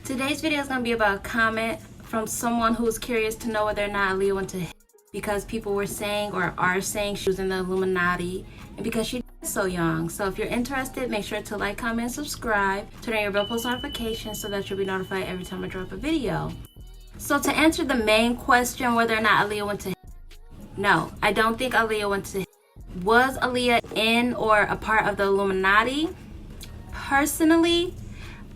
Today's video is going to be about a comment from someone who's curious to know whether or not Aaliyah went to because people were saying or are saying she was in the Illuminati and because she died so young. So if you're interested, make sure to like, comment, and subscribe. Turn on your bell post notifications so that you'll be notified every time I drop a video. So to answer the main question whether or not Aaliyah went to no, I don't think Aaliyah went to Was Aaliyah in or a part of the Illuminati? Personally,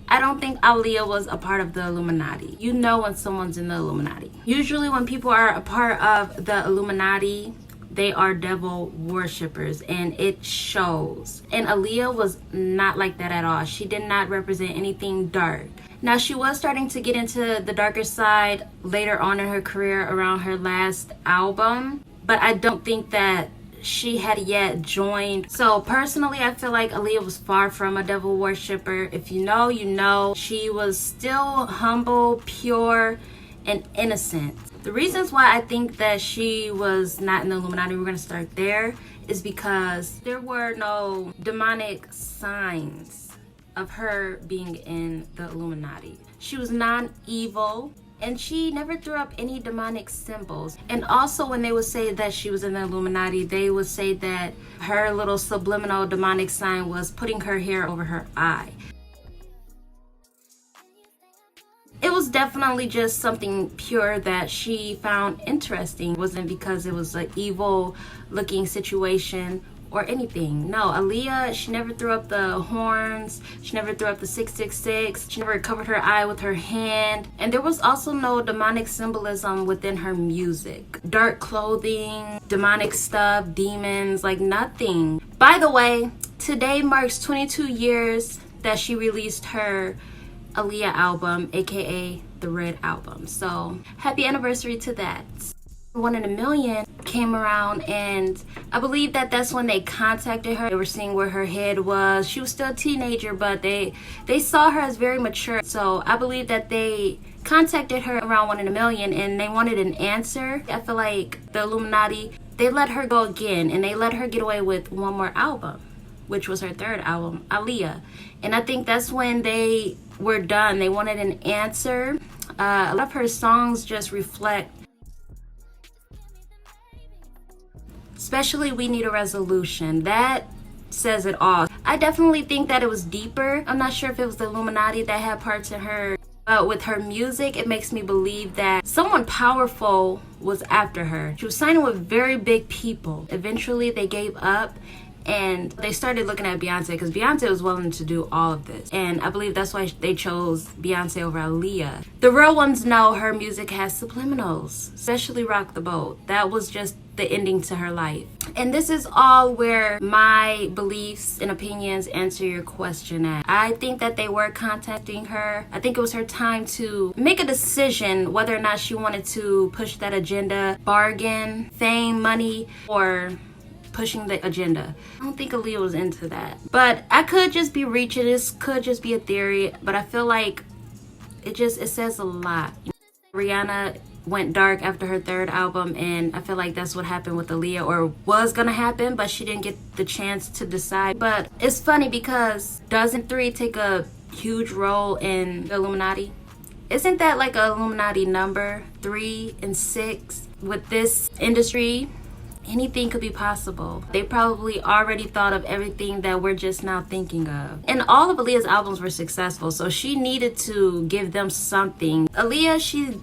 I don't think Aaliyah was a part of the Illuminati. You know when someone's in the Illuminati. Usually when people are a part of the Illuminati, they are devil worshippers and it shows. And Aaliyah was not like that at all. She did not represent anything dark. Now she was starting to get into the darker side later on in her career around her last album, but I don't think that she had yet joined. So personally, I feel like Aaliyah was far from a devil worshiper. If you know, you know. She was still humble, pure, and innocent. The reasons why I think that she was not in the Illuminati, we're going to start there, is because there were no demonic signs of her being in the Illuminati. She was non-evil. And she never threw up any demonic symbols. And also when they would say that she was in the Illuminati, they would say that her little subliminal demonic sign was putting her hair over her eye. It was definitely just something pure that she found interesting. It wasn't because it was an evil looking situation or anything. No, Aaliyah, she never threw up the horns. She never threw up the 666. She never covered her eye with her hand. And there was also no demonic symbolism within her music. Dark clothing, demonic stuff, demons, like nothing. By the way, today marks 22 years that she released her Aaliyah album, aka the Red Album. So happy anniversary to that. 1 in a Million came around and I believe that that's when they contacted her. They were seeing where her head was. She was still a teenager, but they saw her as very mature. So I believe that they contacted her around 1 in a Million and they wanted an answer. I feel like the Illuminati, they let her go again and they let her get away with one more album, which was her third album, Aaliyah. And I think that's when they were done. They wanted an answer. A lot of her songs just reflect, especially We Need a Resolution. That says it all. I definitely think that it was deeper. I'm not sure if it was the Illuminati that had parts in her, but with her music, it makes me believe that someone powerful was after her. She was signing with very big people. Eventually, they gave up and they started looking at Beyonce because Beyonce was willing to do all of this. And I believe that's why they chose Beyonce over Aaliyah. The real ones know her music has subliminals, especially Rock the Boat. That was just the ending to her life. And this is all where my beliefs and opinions answer your question at. I think that they were contacting her. I think it was her time to make a decision whether or not she wanted to push that agenda, bargain, fame, money, or pushing the agenda. I don't think Aaliyah was into that. But I could just be reaching. This could just be a theory, but I feel like it says a lot. Rihanna went dark after her third album, and I feel like that's what happened with Aaliyah, or was gonna happen, but she didn't get the chance to decide. But it's funny because doesn't 3 take a huge role in the Illuminati? Isn't that like an Illuminati number? 3 and 6? With this industry, anything could be possible. They probably already thought of everything that we're just now thinking of. And all of Aaliyah's albums were successful, so she needed to give them something. Aaliyah, she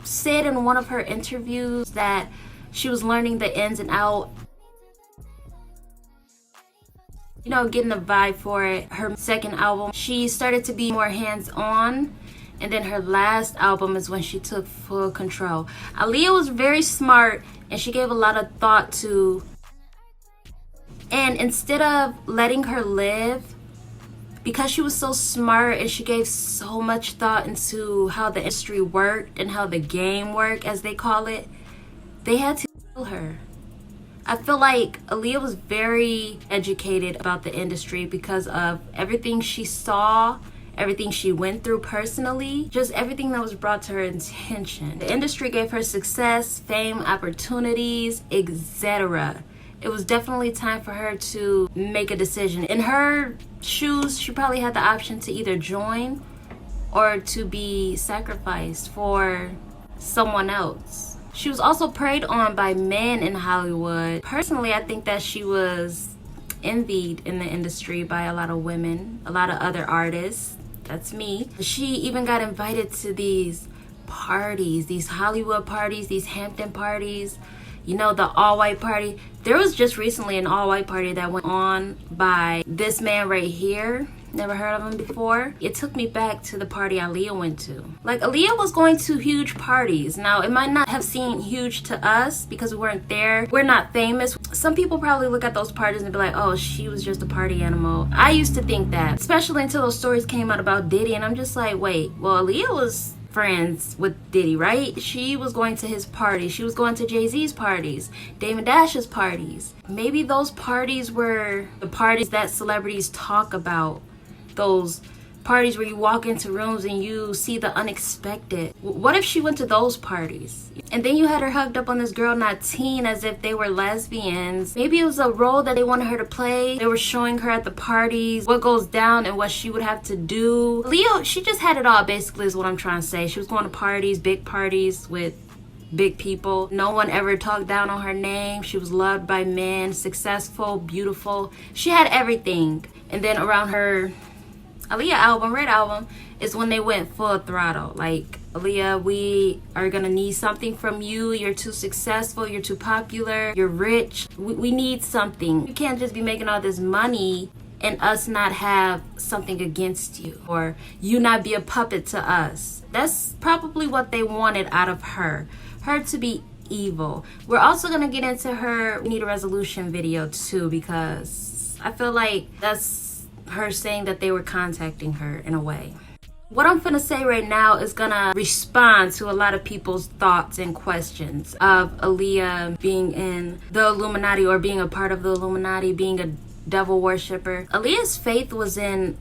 said in one of her interviews that she was learning the ins and out, you know, getting a vibe for it. Her second album, she started to be more hands-on, and then her last album is when she took full control. Aaliyah was very smart and she gave a lot of thought to, and instead of letting her live, because she was so smart and she gave so much thought into how the industry worked and how the game worked, as they call it, they had to kill her. I feel like Aaliyah was very educated about the industry because of everything she saw, everything she went through personally, just everything that was brought to her attention. The industry gave her success, fame, opportunities, etc. It was definitely time for her to make a decision. In her shoes, she probably had the option to either join or to be sacrificed for someone else. She was also preyed on by men in Hollywood. Personally, I think that she was envied in the industry by a lot of women, a lot of other artists. That's me. She even got invited to these parties, these Hollywood parties, these Hampton parties, you know, the all-white party. There was just recently an all-white party that went on by this man right here. Never heard of him before. It took me back to the party Aaliyah went to. Like, Aaliyah was going to huge parties. Now, it might not have seemed huge to us because we weren't there. We're not famous. Some people probably look at those parties and be like, oh, she was just a party animal. I used to think that, especially until those stories came out about Diddy, and I'm just like, wait, well, Aaliyah was friends with Diddy, right? She was going to his parties. She was going to Jay-Z's parties, Damon Dash's parties. Maybe those parties were the parties that celebrities talk about. Those parties where you walk into rooms and you see the unexpected. What if she went to those parties? And then you had her hugged up on this girl, not teen, as if they were lesbians. Maybe it was a role that they wanted her to play. They were showing her at the parties what goes down and what she would have to do. Leo, she just had it all, basically, is what I'm trying to say. She was going to parties, big parties with big people. No one ever talked down on her name. She was loved by men, successful, beautiful. She had everything. And then around her Aaliyah album, Red album, is when they went full throttle. Like, Aaliyah, we are gonna need something from you. You're too successful, you're too popular, you're rich. We need something. You can't just be making all this money and us not have something against you, or you not be a puppet to us. That's probably what they wanted out of her to be evil. We're also gonna get into her Need a Resolution video too, because I feel like that's her saying that they were contacting her in a way. What I'm gonna say right now is gonna respond to a lot of people's thoughts and questions of Aaliyah being in the Illuminati, or being a part of the Illuminati, being a devil worshiper. Aaliyah's faith was in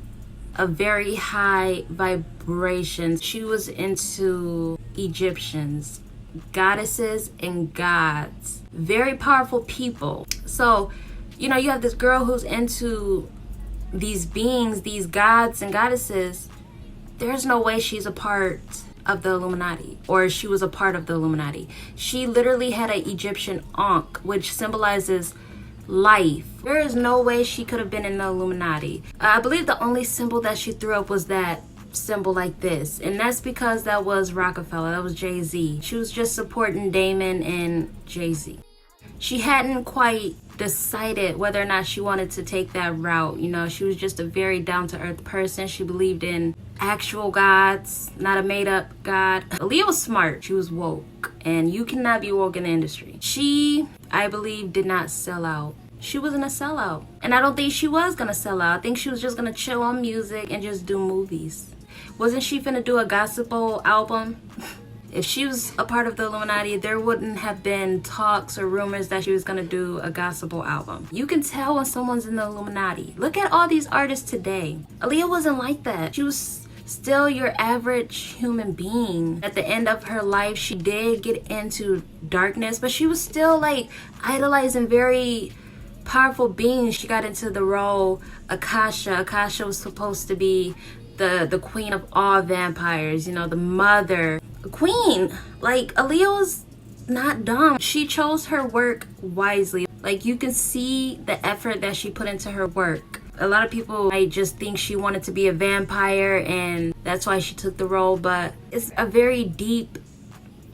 a very high vibration. She was into Egyptians, goddesses and gods, very powerful people. So, you know, you have this girl who's into these beings, these gods and goddesses. There's no way she's a part of the Illuminati, or she was a part of the Illuminati. She literally had an Egyptian ankh, which symbolizes life. There is no way she could have been in the Illuminati. I believe the only symbol that she threw up was that symbol like this, and that's because that was Rockefeller, that was Jay-Z. She was just supporting Damon and Jay-Z. She hadn't quite decided whether or not she wanted to take that route. You know, she was just a very down-to-earth person. She believed in actual gods, not a made-up god. Aaliyah was smart. She was woke, and you cannot be woke in the industry. She, I believe, did not sell out. She wasn't a sellout, and I don't think she was gonna sell out. I think she was just gonna chill on music and just do movies. Wasn't she finna do a gospel album? If she was a part of the Illuminati, there wouldn't have been talks or rumors that she was gonna do a gospel album. You can tell when someone's in the Illuminati. Look at all these artists today. Aaliyah wasn't like that. She was still your average human being. At the end of her life, she did get into darkness, but she was still like idolizing very powerful beings. She got into the role Akasha. Akasha was supposed to be the queen of all vampires, you know, the mother, queen. Like, Aaliyah was not dumb. She chose her work wisely. Like, you can see the effort that she put into her work. A lot of people might just think she wanted to be a vampire and that's why she took the role, but it's a very deep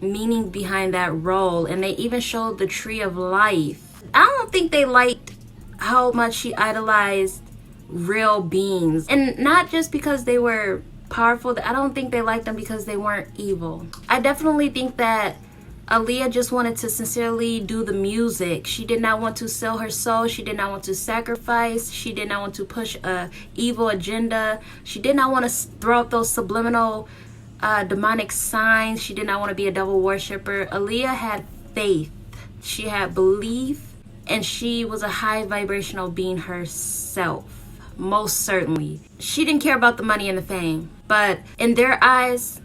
meaning behind that role. And they even showed the tree of life. I don't think they liked how much she idolized real beings, and not just because they were powerful. I don't think they liked them because they weren't evil. I definitely think that Aaliyah just wanted to sincerely do the music. She did not want to sell her soul. She did not want to sacrifice. She did not want to push a evil agenda. She did not want to throw up those subliminal demonic signs. She did not want to be a devil worshiper. Aaliyah had faith. She had belief, and she was a high vibrational being herself. Most certainly. She didn't care about the money and the fame, but in their eyes,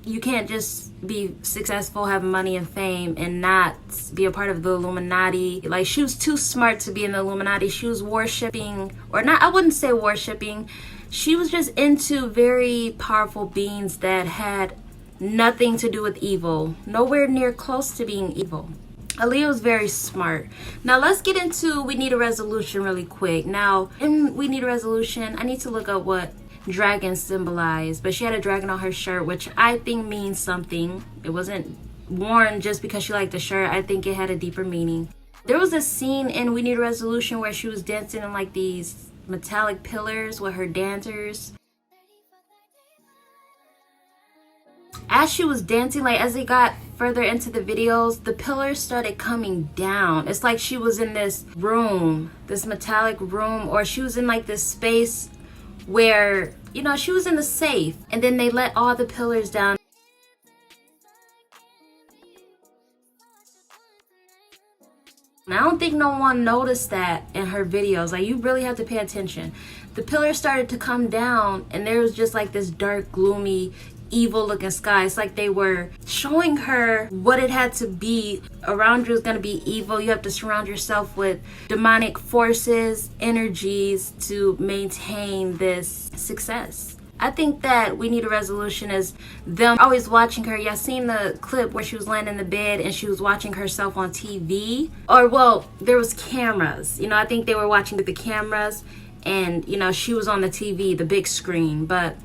you can't just be successful, have money and fame, and not be a part of the Illuminati. Like, she was too smart to be in the Illuminati. She was worshiping, or not, I wouldn't say worshiping. She was just into very powerful beings that had nothing to do with evil, nowhere near close to being evil. Aaliyah was very smart. Now let's get into We Need a Resolution really quick. Now in We Need a Resolution, I need to look up what dragons symbolize, but she had a dragon on her shirt, which I think means something. It wasn't worn just because she liked the shirt. I think it had a deeper meaning. There was a scene in We Need a Resolution where she was dancing in like these metallic pillars with her dancers. As she was dancing, like as they got further into the videos, the pillars started coming down. It's like she was in this room, this metallic room, or she was in like this space where, you know, she was in the safe, and then they let all the pillars down. I don't think no one noticed that in her videos. Like, you really have to pay attention. The pillars started to come down, and there was just like this dark, gloomy, evil looking sky. It's like they were showing her what it had to be. Around you is going to be evil. You have to surround yourself with demonic forces, energies to maintain this success. I think that We Need a Resolution is them always watching her. Y'all seen the clip where she was laying in the bed and she was watching herself on TV? Or, well, there was cameras. You know, I think they were watching the cameras, and, you know, she was on the TV, the big screen. But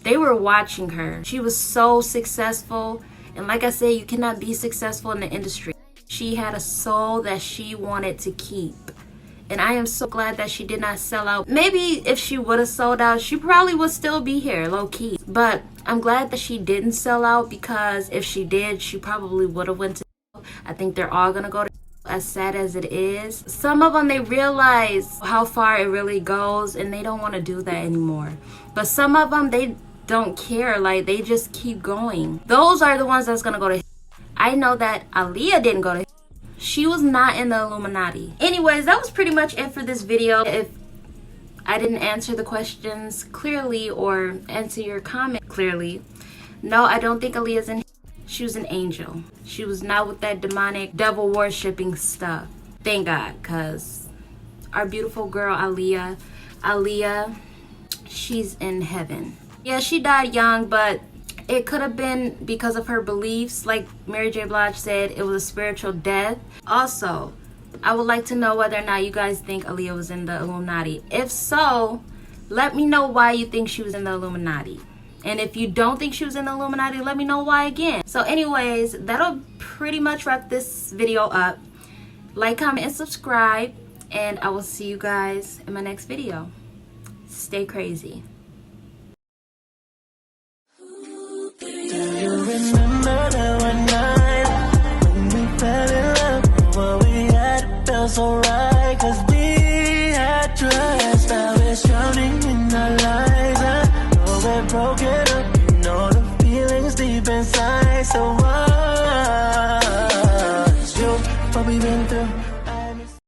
they were watching her. She was so successful. And like I said, you cannot be successful in the industry. She had a soul that she wanted to keep. And I am so glad that she did not sell out. Maybe if she would have sold out, she probably would still be here, low-key. But I'm glad that she didn't sell out, because if she did, she probably would have went to hell. I think they're all going to go to hell, as sad as it is. Some of them, they realize how far it really goes, and they don't want to do that anymore. But some of them, they don't care. Like, they just keep going. Those are the ones that's going to go to hell. I know that Aaliyah didn't go to hell. She was not in the Illuminati. Anyways, that was pretty much it for this video. If I didn't answer the questions clearly or answer your comment clearly, no, I don't think Aaliyah's in. She was an angel. She was not with that demonic, devil worshipping stuff. Thank God, because our beautiful girl Aaliyah, she's in heaven. Yeah, she died young, but it could have been because of her beliefs. Like Mary J. Blige said, it was a spiritual death. Also, I would like to know whether or not you guys think Aaliyah was in the Illuminati. If so, let me know why you think she was in the Illuminati. And if you don't think she was in the Illuminati, let me know why again. So anyways, that'll pretty much wrap this video up. Like, comment, and subscribe. And I will see you guys in my next video. Stay crazy. Remember that one night when we fell in love? What we had felt so right, 'cause we had trust. Now we're drowning in our lives. I know we're broken up, you know the feelings deep inside. So what? You, what we've been through.